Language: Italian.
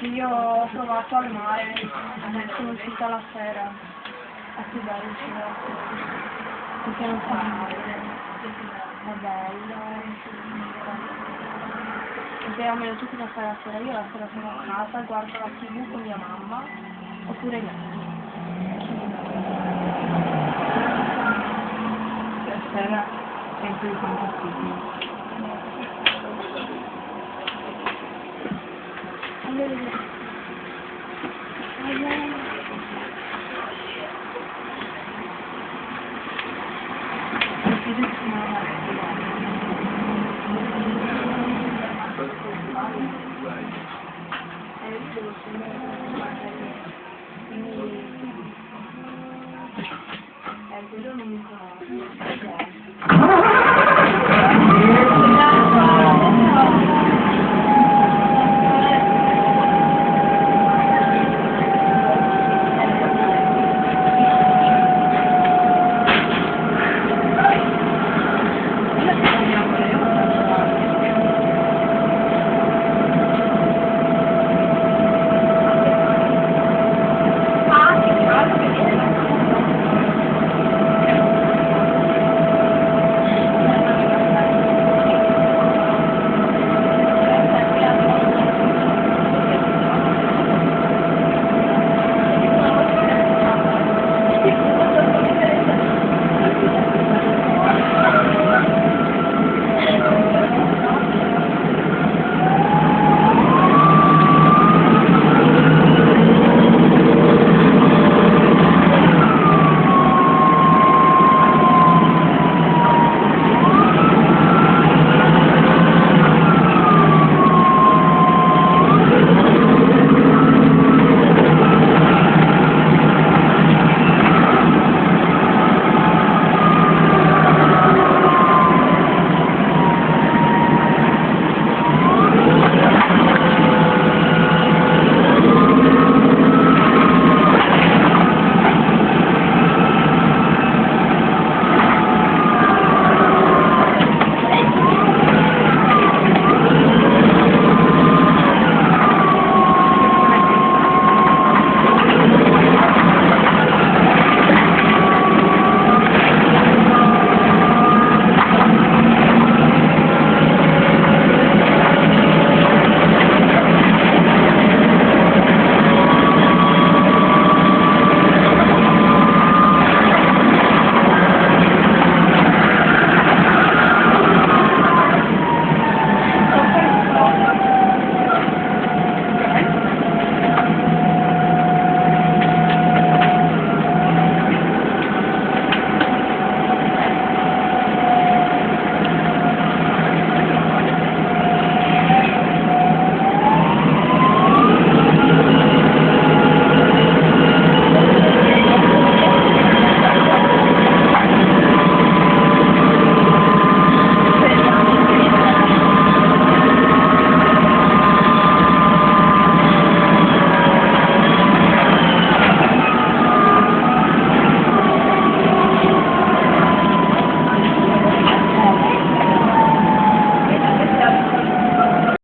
Io ho provato al mare, sono uscita la sera, è più bello uscire la sera, perché non fa male, è bello, perché almeno tu cosa fai la sera? Io la sera sono a casa, guardo la TV con mia mamma, oppure niente. Stasera penso di fantastico. Devo